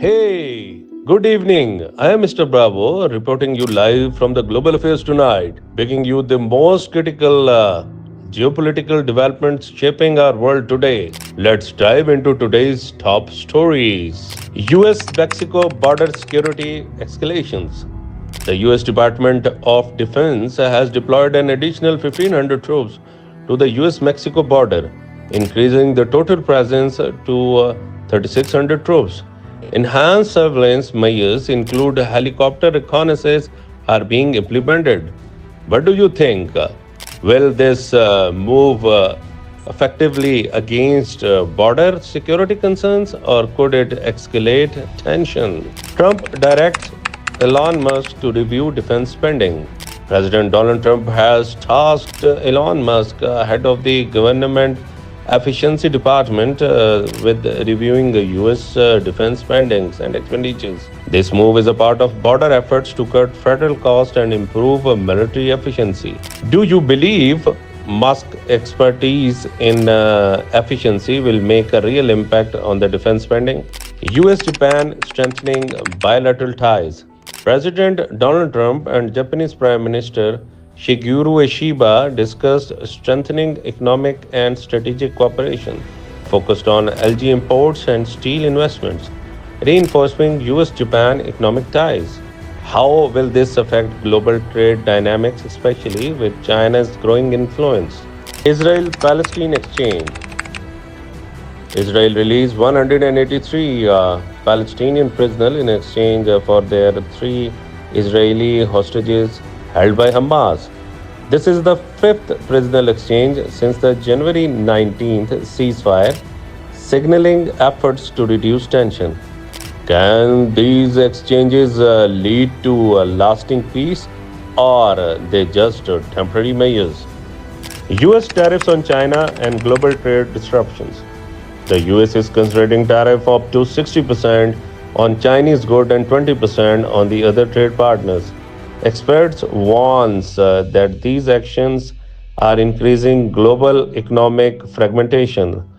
Hey, good evening. I am Mr. Bravo, reporting you live from the Global Affairs Tonight, bringing you the most critical geopolitical developments shaping our world today. Let's dive into today's top stories. US Mexico border security escalations. The US Department of Defense has deployed an additional 1,500 troops to the US Mexico border, increasing the total presence to 3,600 troops. Enhanced surveillance measures include helicopter reconnaissance are being implemented. What do you think? Will this move effectively against border security concerns or could it escalate tension? Trump directs Elon Musk to review defense spending. President Donald Trump has tasked Elon Musk, head of the government efficiency department, with reviewing the U.S. Defense spendings and expenditures. This move is a part of broader efforts to cut federal costs and improve military efficiency. Do you believe Musk's expertise in efficiency will make a real impact on the defense spending? U.S.-Japan strengthening bilateral ties. President Donald Trump and Japanese Prime Minister Shigeru Ishiba discussed strengthening economic and strategic cooperation, focused on LG imports and steel investments, reinforcing US-Japan economic ties. How will this affect global trade dynamics, especially with China's growing influence? Israel-Palestine exchange. Israel released 183 Palestinian prisoners in exchange for their three Israeli hostages held by Hamas. This is the fifth prisoner exchange since the January 19th ceasefire, signaling efforts to reduce tension. Can these exchanges lead to a lasting peace or they just temporary measures? US tariffs on China and global trade disruptions. The US is considering tariff up to 60% on Chinese goods and 20% on the other trade partners. Experts warns that these actions are increasing global economic fragmentation.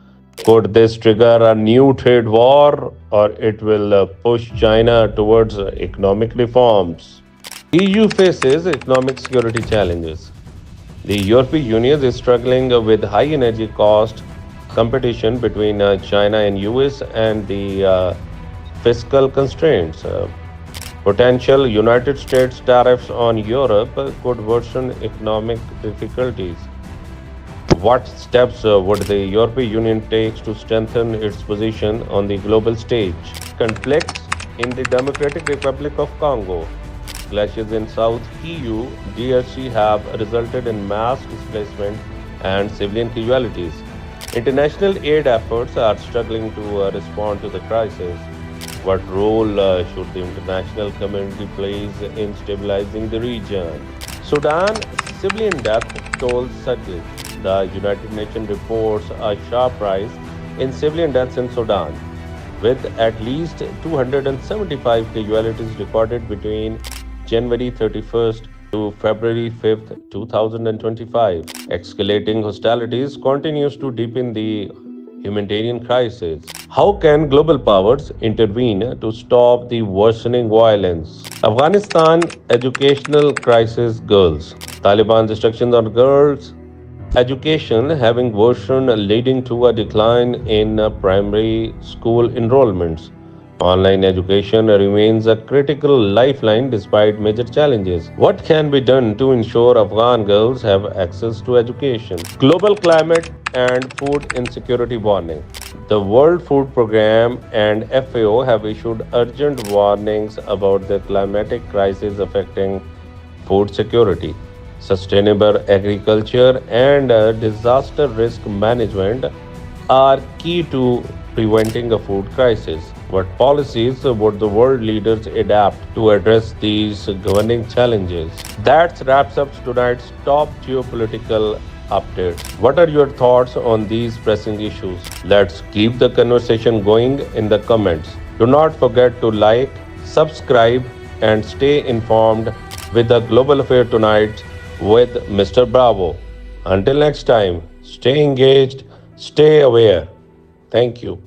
Could this trigger a new trade war or it will push China towards economic reforms? EU faces economic security challenges. The European Union is struggling with high energy cost, competition between China and US, and the fiscal constraints. Potential United States tariffs on Europe could worsen economic difficulties. What steps would the European Union take to strengthen its position on the global stage? Conflicts in the Democratic Republic of Congo. Clashes in South EU DRC have resulted in mass displacement and civilian casualties. International aid efforts are struggling to respond to the crisis. What role should the international community play in stabilizing the region? Sudan civilian death toll surges. The United Nations reports a sharp rise in civilian deaths in Sudan, with at least 275 casualties recorded between January 31st to February 5th, 2025. Escalating hostilities continues to deepen the humanitarian crisis. How can global powers intervene to stop the worsening violence? Afghanistan educational crisis girls. Taliban restrictions on girls education having worsened, leading to a decline in primary school enrollments. Online education remains a critical lifeline despite major challenges. What can be done to ensure Afghan girls have access to education? Global climate and food insecurity warning. The World Food Programme and FAO have issued urgent warnings about the climatic crisis affecting food security. Sustainable agriculture and disaster risk management are key to preventing a food crisis. What policies would the world leaders adapt to address these governing challenges? That wraps up tonight's top geopolitical updates. What are your thoughts on these pressing issues? Let's keep the conversation going in the comments. Do not forget to like, subscribe, and stay informed with the Global Affair Tonight with Mr. Bravo. Until next time, stay engaged, stay aware. Thank you.